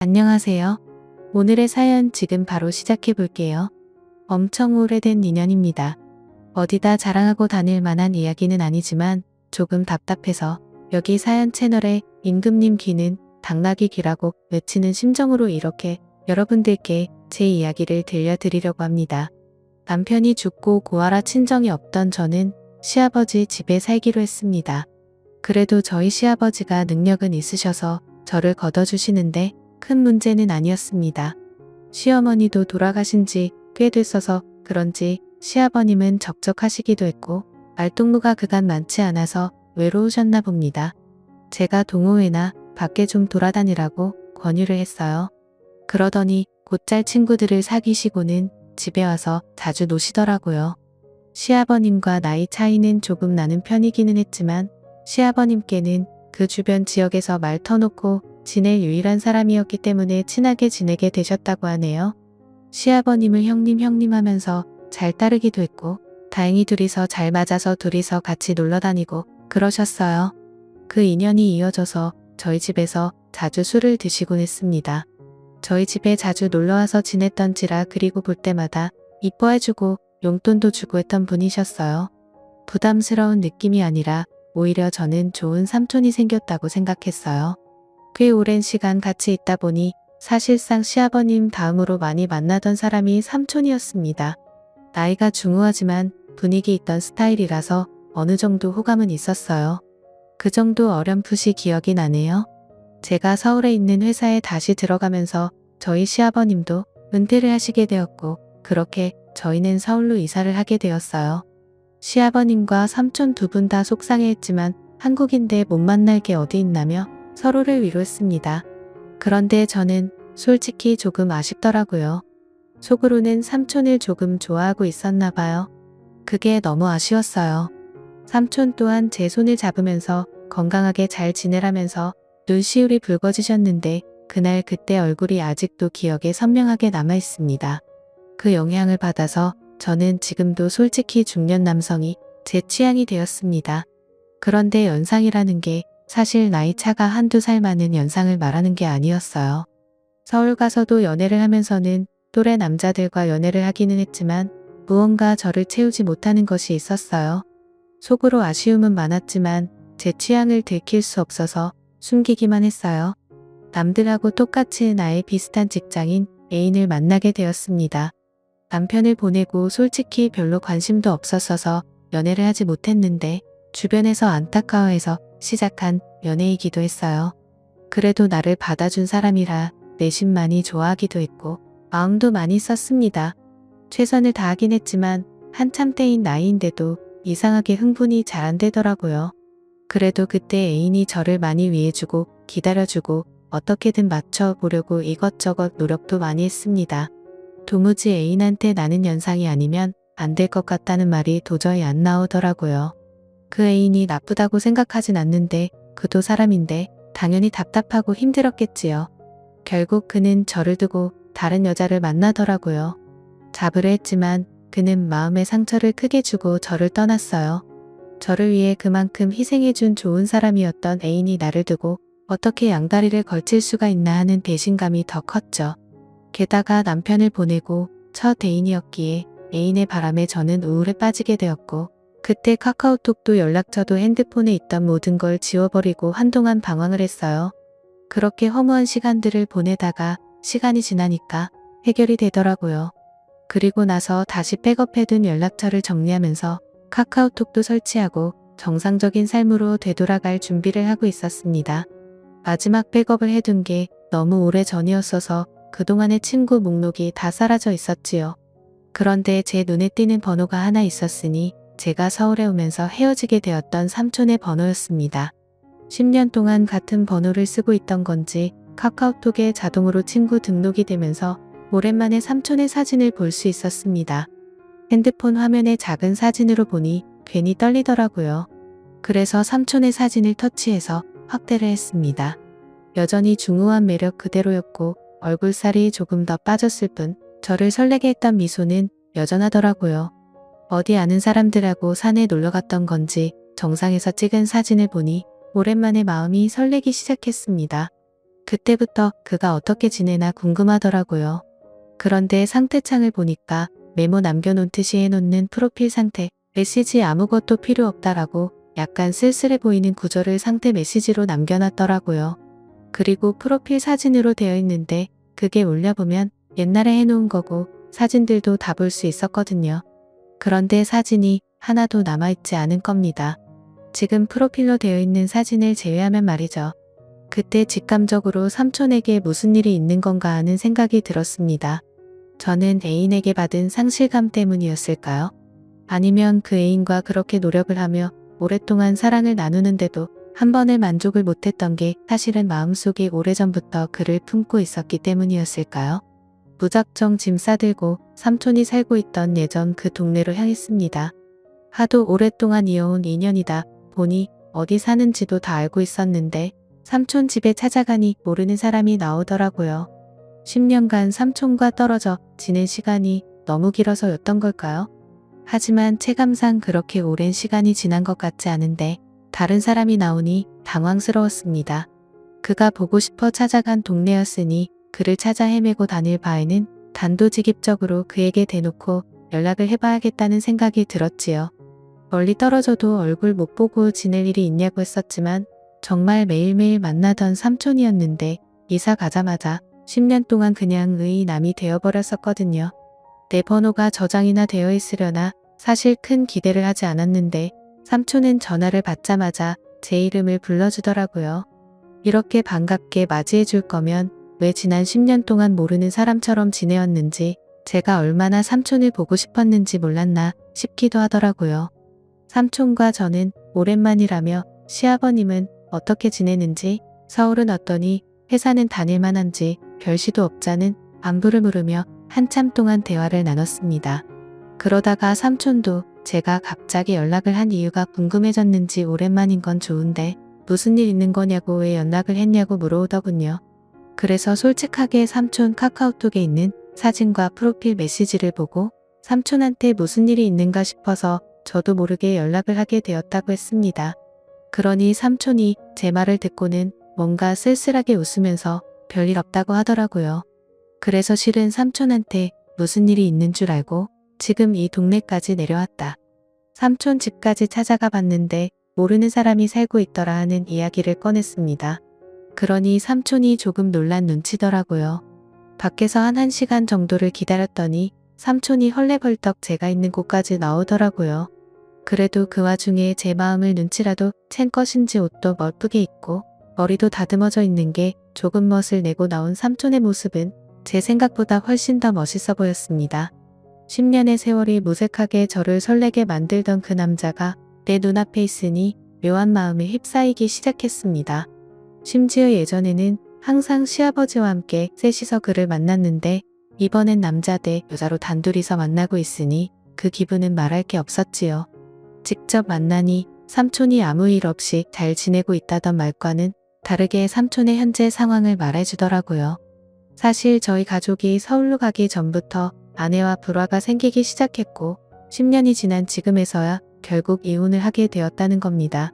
안녕하세요. 오늘의 사연 지금 바로 시작해 볼게요. 엄청 오래된 인연입니다. 어디다 자랑하고 다닐 만한 이야기는 아니지만 조금 답답해서 여기 사연 채널에 임금님 귀는 당나귀 귀라고 외치는 심정으로 이렇게 여러분들께 제 이야기를 들려드리려고 합니다. 남편이 죽고 고아라 친정이 없던 저는 시아버지 집에 살기로 했습니다. 그래도 저희 시아버지가 능력은 있으셔서 저를 걷어주시는데 큰 문제는 아니었습니다. 시어머니도 돌아가신 지 꽤 됐어서 그런지 시아버님은 적적하시기도 했고 말동무가 그간 많지 않아서 외로우셨나 봅니다. 제가 동호회나 밖에 좀 돌아다니라고 권유를 했어요. 그러더니 곧잘 친구들을 사귀시고는 집에 와서 자주 노시더라고요. 시아버님과 나이 차이는 조금 나는 편이기는 했지만 시아버님께는 그 주변 지역에서 말 터놓고 지낼 유일한 사람이었기 때문에 친하게 지내게 되셨다고 하네요. 시아버님을 형님 하면서 잘 따르기도 했고 다행히 둘이서 잘 맞아서 둘이서 같이 놀러 다니고 그러셨어요. 그 인연이 이어져서 저희 집에서 자주 술을 드시곤 했습니다. 저희 집에 자주 놀러와서 지냈던지라 그리고 볼 때마다 이뻐해주고 용돈도 주고 했던 분이셨어요. 부담스러운 느낌이 아니라 오히려 저는 좋은 삼촌이 생겼다고 생각했어요. 꽤 오랜 시간 같이 있다 보니 사실상 시아버님 다음으로 많이 만나던 사람이 삼촌이었습니다. 나이가 중후하지만 분위기 있던 스타일이라서 어느 정도 호감은 있었어요. 그 정도 어렴풋이 기억이 나네요. 제가 서울에 있는 회사에 다시 들어가면서 저희 시아버님도 은퇴를 하시게 되었고 그렇게 저희는 서울로 이사를 하게 되었어요. 시아버님과 삼촌 두 분 다 속상해했지만 한국인데 못 만날 게 어디 있나며 서로를 위로했습니다. 그런데 저는 솔직히 조금 아쉽더라고요. 속으로는 삼촌을 조금 좋아하고 있었나 봐요. 그게 너무 아쉬웠어요. 삼촌 또한 제 손을 잡으면서 건강하게 잘 지내라면서 눈시울이 붉어지셨는데 그날 그때 얼굴이 아직도 기억에 선명하게 남아 있습니다. 그 영향을 받아서 저는 지금도 솔직히 중년 남성이 제 취향이 되었습니다. 그런데 연상이라는 게 사실 나이 차가 한두 살 많은 연상을 말하는 게 아니었어요. 서울 가서도 연애를 하면서는 또래 남자들과 연애를 하기는 했지만 무언가 저를 채우지 못하는 것이 있었어요. 속으로 아쉬움은 많았지만 제 취향을 들킬 수 없어서 숨기기만 했어요. 남들하고 똑같이 나이 비슷한 직장인 애인을 만나게 되었습니다. 남편을 보내고 솔직히 별로 관심도 없었어서 연애를 하지 못했는데 주변에서 안타까워해서 시작한 연애이기도 했어요. 그래도 나를 받아준 사람이라 내심 많이 좋아하기도 했고 마음도 많이 썼습니다. 최선을 다하긴 했지만 한참 때인 나이인데도 이상하게 흥분이 잘 안 되더라고요. 그래도 그때 애인이 저를 많이 위해주고 기다려주고 어떻게든 맞춰보려고 이것저것 노력도 많이 했습니다. 도무지 애인한테 나는 연상이 아니면 안 될 것 같다는 말이 도저히 안 나오더라고요. 그 애인이 나쁘다고 생각하진 않는데 그도 사람인데 당연히 답답하고 힘들었겠지요. 결국 그는 저를 두고 다른 여자를 만나더라고요. 잡으려 했지만 그는 마음의 상처를 크게 주고 저를 떠났어요. 저를 위해 그만큼 희생해준 좋은 사람이었던 애인이 나를 두고 어떻게 양다리를 걸칠 수가 있나 하는 배신감이 더 컸죠. 게다가 남편을 보내고 첫 애인이었기에 애인의 바람에 저는 우울에 빠지게 되었고 그때 카카오톡도 연락처도 핸드폰에 있던 모든 걸 지워버리고 한동안 방황을 했어요. 그렇게 허무한 시간들을 보내다가 시간이 지나니까 해결이 되더라고요. 그리고 나서 다시 백업해둔 연락처를 정리하면서 카카오톡도 설치하고 정상적인 삶으로 되돌아갈 준비를 하고 있었습니다. 마지막 백업을 해둔 게 너무 오래 전이었어서 그동안의 친구 목록이 다 사라져 있었지요. 그런데 제 눈에 띄는 번호가 하나 있었으니 제가 서울에 오면서 헤어지게 되었던 삼촌의 번호였습니다. 10년 동안 같은 번호를 쓰고 있던 건지 카카오톡에 자동으로 친구 등록이 되면서 오랜만에 삼촌의 사진을 볼 수 있었습니다. 핸드폰 화면에 작은 사진으로 보니 괜히 떨리더라고요. 그래서 삼촌의 사진을 터치해서 확대를 했습니다. 여전히 중후한 매력 그대로였고 얼굴살이 조금 더 빠졌을 뿐 저를 설레게 했던 미소는 여전하더라고요. 어디 아는 사람들하고 산에 놀러 갔던 건지 정상에서 찍은 사진을 보니 오랜만에 마음이 설레기 시작했습니다. 그때부터 그가 어떻게 지내나 궁금하더라고요. 그런데 상태창을 보니까 메모 남겨놓은 듯이 해놓는 프로필 상태, 메시지 아무것도 필요 없다라고 약간 쓸쓸해 보이는 구절을 상태 메시지로 남겨놨더라고요. 그리고 프로필 사진으로 되어 있는데 그게 올려보면 옛날에 해놓은 거고 사진들도 다 볼 수 있었거든요. 그런데 사진이 하나도 남아있지 않은 겁니다. 지금 프로필로 되어 있는 사진을 제외하면 말이죠. 그때 직감적으로 삼촌에게 무슨 일이 있는 건가 하는 생각이 들었습니다. 저는 애인에게 받은 상실감 때문이었을까요? 아니면 그 애인과 그렇게 노력을 하며 오랫동안 사랑을 나누는데도 한 번의 만족을 못했던 게 사실은 마음속에 오래전부터 그를 품고 있었기 때문이었을까요? 무작정 짐 싸들고 삼촌이 살고 있던 예전 그 동네로 향했습니다. 하도 오랫동안 이어온 인연이다 보니 어디 사는지도 다 알고 있었는데 삼촌 집에 찾아가니 모르는 사람이 나오더라고요. 10년간 삼촌과 떨어져 지낸 시간이 너무 길어서였던 걸까요? 하지만 체감상 그렇게 오랜 시간이 지난 것 같지 않은데 다른 사람이 나오니 당황스러웠습니다. 그가 보고 싶어 찾아간 동네였으니 그를 찾아 헤매고 다닐 바에는 단도직입적으로 그에게 대놓고 연락을 해봐야겠다는 생각이 들었지요. 멀리 떨어져도 얼굴 못 보고 지낼 일이 있냐고 했었지만 정말 매일매일 만나던 삼촌이었는데 이사 가자마자 10년 동안 그냥 의인남이 되어버렸었거든요. 내 번호가 저장이나 되어 있으려나 사실 큰 기대를 하지 않았는데 삼촌은 전화를 받자마자 제 이름을 불러주더라고요. 이렇게 반갑게 맞이해 줄 거면 왜 지난 10년 동안 모르는 사람처럼 지내었는지 제가 얼마나 삼촌을 보고 싶었는지 몰랐나 싶기도 하더라고요. 삼촌과 저는 오랜만이라며 시아버님은 어떻게 지내는지 서울은 어떠니 회사는 다닐만한지 별시도 없자는 안부를 물으며 한참 동안 대화를 나눴습니다. 그러다가 삼촌도 제가 갑자기 연락을 한 이유가 궁금해졌는지 오랜만인 건 좋은데 무슨 일 있는 거냐고 왜 연락을 했냐고 물어오더군요. 그래서 솔직하게 삼촌 카카오톡에 있는 사진과 프로필 메시지를 보고 삼촌한테 무슨 일이 있는가 싶어서 저도 모르게 연락을 하게 되었다고 했습니다. 그러니 삼촌이 제 말을 듣고는 뭔가 쓸쓸하게 웃으면서 별일 없다고 하더라고요. 그래서 실은 삼촌한테 무슨 일이 있는 줄 알고 지금 이 동네까지 내려왔다. 삼촌 집까지 찾아가 봤는데 모르는 사람이 살고 있더라 하는 이야기를 꺼냈습니다. 그러니 삼촌이 조금 놀란 눈치더라고요. 밖에서 한 1시간 정도를 기다렸더니 삼촌이 헐레벌떡 제가 있는 곳까지 나오더라고요. 그래도 그 와중에 제 마음을 눈치라도 챈 것인지 옷도 멋쁘게 입고 머리도 다듬어져 있는 게 조금 멋을 내고 나온 삼촌의 모습은 제 생각보다 훨씬 더 멋있어 보였습니다. 10년의 세월이 무색하게 저를 설레게 만들던 그 남자가 내 눈앞에 있으니 묘한 마음에 휩싸이기 시작했습니다. 심지어 예전에는 항상 시아버지와 함께 셋이서 그를 만났는데 이번엔 남자 대 여자로 단둘이서 만나고 있으니 그 기분은 말할 게 없었지요. 직접 만나니 삼촌이 아무 일 없이 잘 지내고 있다던 말과는 다르게 삼촌의 현재 상황을 말해주더라고요. 사실 저희 가족이 서울로 가기 전부터 아내와 불화가 생기기 시작했고 10년이 지난 지금에서야 결국 이혼을 하게 되었다는 겁니다.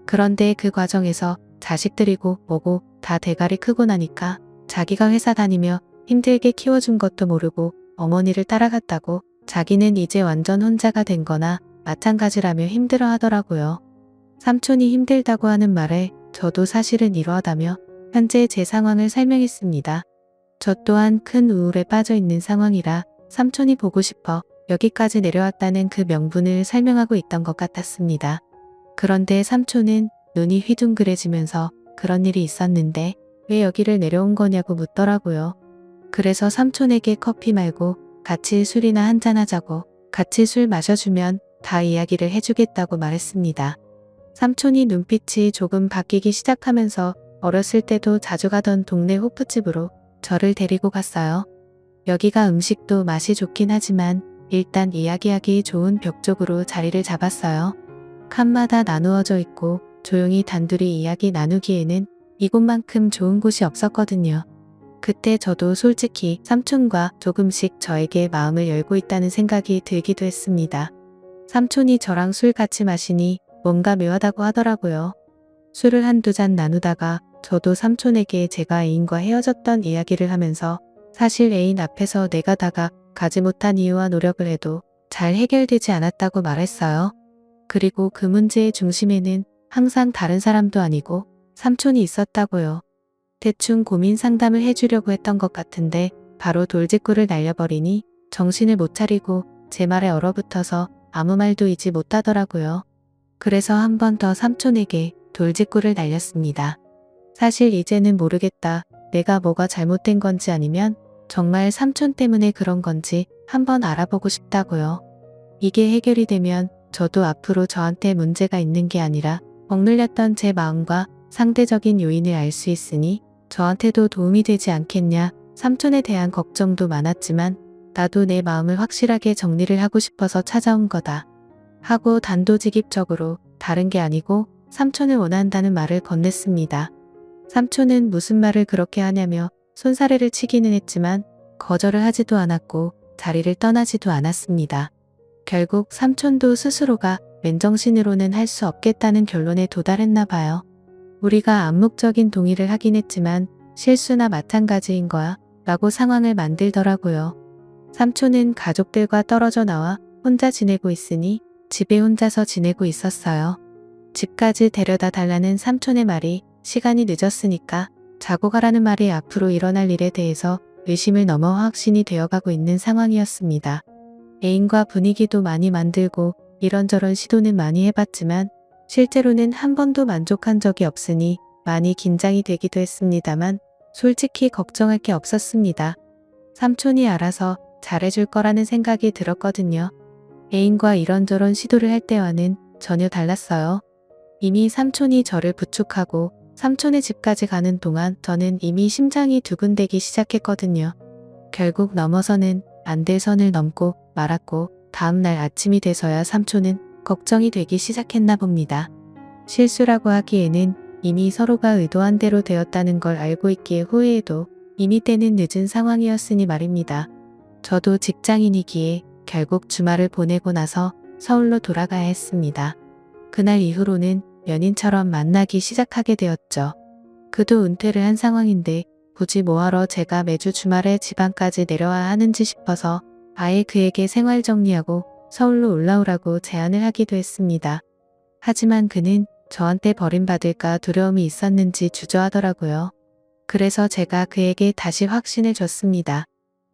그런데 그 과정에서 자식들이고 뭐고 다 대가리 크고 나니까 자기가 회사 다니며 힘들게 키워준 것도 모르고 어머니를 따라갔다고 자기는 이제 완전 혼자가 된 거나 마찬가지라며 힘들어 하더라고요. 삼촌이 힘들다고 하는 말에 저도 사실은 이러하다며 현재 제 상황을 설명했습니다. 저 또한 큰 우울에 빠져 있는 상황이라 삼촌이 보고 싶어 여기까지 내려왔다는 그 명분을 설명하고 있던 것 같았습니다. 그런데 삼촌은 눈이 휘둥그레지면서 그런 일이 있었는데 왜 여기를 내려온 거냐고 묻더라고요. 그래서 삼촌에게 커피 말고 같이 술이나 한잔하자고 같이 술 마셔주면 다 이야기를 해주겠다고 말했습니다. 삼촌이 눈빛이 조금 바뀌기 시작하면서 어렸을 때도 자주 가던 동네 호프집으로 저를 데리고 갔어요. 여기가 음식도 맛이 좋긴 하지만 일단 이야기하기 좋은 벽 쪽으로 자리를 잡았어요. 칸마다 나누어져 있고 조용히 단둘이 이야기 나누기에는 이곳만큼 좋은 곳이 없었거든요. 그때 저도 솔직히 삼촌과 조금씩 저에게 마음을 열고 있다는 생각이 들기도 했습니다. 삼촌이 저랑 술 같이 마시니 뭔가 묘하다고 하더라고요. 술을 한두 잔 나누다가 저도 삼촌에게 제가 애인과 헤어졌던 이야기를 하면서 사실 애인 앞에서 내가 가지 못한 이유와 노력을 해도 잘 해결되지 않았다고 말했어요. 그리고 그 문제의 중심에는 항상 다른 사람도 아니고 삼촌이 있었다고요. 대충 고민 상담을 해주려고 했던 것 같은데 바로 돌직구를 날려버리니 정신을 못 차리고 제 말에 얼어붙어서 아무 말도 이지 못하더라고요. 그래서 한 번 더 삼촌에게 돌직구를 날렸습니다. 사실 이제는 모르겠다. 내가 뭐가 잘못된 건지 아니면 정말 삼촌 때문에 그런 건지 한번 알아보고 싶다고요. 이게 해결이 되면 저도 앞으로 저한테 문제가 있는 게 아니라 억눌렸던 제 마음과 상대적인 요인을 알 수 있으니 저한테도 도움이 되지 않겠냐. 삼촌에 대한 걱정도 많았지만 나도 내 마음을 확실하게 정리를 하고 싶어서 찾아온 거다. 하고 단도직입적으로 다른 게 아니고 삼촌을 원한다는 말을 건넸습니다. 삼촌은 무슨 말을 그렇게 하냐며 손사래를 치기는 했지만 거절을 하지도 않았고 자리를 떠나지도 않았습니다. 결국 삼촌도 스스로가 맨정신으로는 할 수 없겠다는 결론에 도달했나 봐요. 우리가 암묵적인 동의를 하긴 했지만 실수나 마찬가지인 거야 라고 상황을 만들더라고요. 삼촌은 가족들과 떨어져 나와 혼자 지내고 있으니 집에 혼자서 지내고 있었어요. 집까지 데려다 달라는 삼촌의 말이 시간이 늦었으니까 자고 가라는 말이 앞으로 일어날 일에 대해서 의심을 넘어 확신이 되어가고 있는 상황이었습니다. 애인과 분위기도 많이 만들고 이런저런 시도는 많이 해봤지만 실제로는 한 번도 만족한 적이 없으니 많이 긴장이 되기도 했습니다만 솔직히 걱정할 게 없었습니다. 삼촌이 알아서 잘해줄 거라는 생각이 들었거든요. 애인과 이런저런 시도를 할 때와는 전혀 달랐어요. 이미 삼촌이 저를 부축하고 삼촌의 집까지 가는 동안 저는 이미 심장이 두근대기 시작했거든요. 결국 넘어서는 안 될 선을 넘고 말았고 다음날 아침이 돼서야 삼촌은 걱정이 되기 시작했나 봅니다. 실수라고 하기에는 이미 서로가 의도한 대로 되었다는 걸 알고 있기에 후회해도 이미 때는 늦은 상황이었으니 말입니다. 저도 직장인이기에 결국 주말을 보내고 나서 서울로 돌아가야 했습니다. 그날 이후로는 연인처럼 만나기 시작하게 되었죠. 그도 은퇴를 한 상황인데 굳이 뭐하러 제가 매주 주말에 지방까지 내려와야 하는지 싶어서 아예 그에게 생활 정리하고 서울로 올라오라고 제안을 하기도 했습니다. 하지만 그는 저한테 버림받을까 두려움이 있었는지 주저하더라고요. 그래서 제가 그에게 다시 확신을 줬습니다.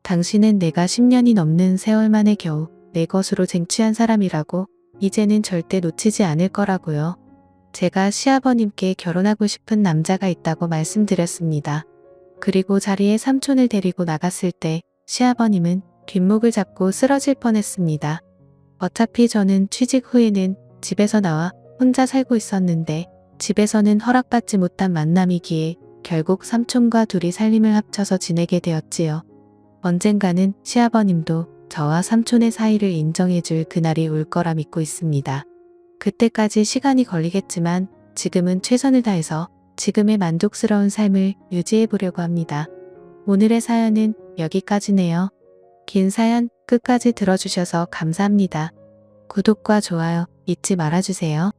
당신은 내가 10년이 넘는 세월 만에 겨우 내 것으로 쟁취한 사람이라고 이제는 절대 놓치지 않을 거라고요. 제가 시아버님께 결혼하고 싶은 남자가 있다고 말씀드렸습니다. 그리고 자리에 삼촌을 데리고 나갔을 때 시아버님은 뒷목을 잡고 쓰러질 뻔했습니다. 어차피 저는 취직 후에는 집에서 나와 혼자 살고 있었는데 집에서는 허락받지 못한 만남이기에 결국 삼촌과 둘이 살림을 합쳐서 지내게 되었지요. 언젠가는 시아버님도 저와 삼촌의 사이를 인정해줄 그날이 올 거라 믿고 있습니다. 그때까지 시간이 걸리겠지만 지금은 최선을 다해서 지금의 만족스러운 삶을 유지해 보려고 합니다. 오늘의 사연은 여기까지네요. 긴 사연 끝까지 들어주셔서 감사합니다. 구독과 좋아요 잊지 말아주세요.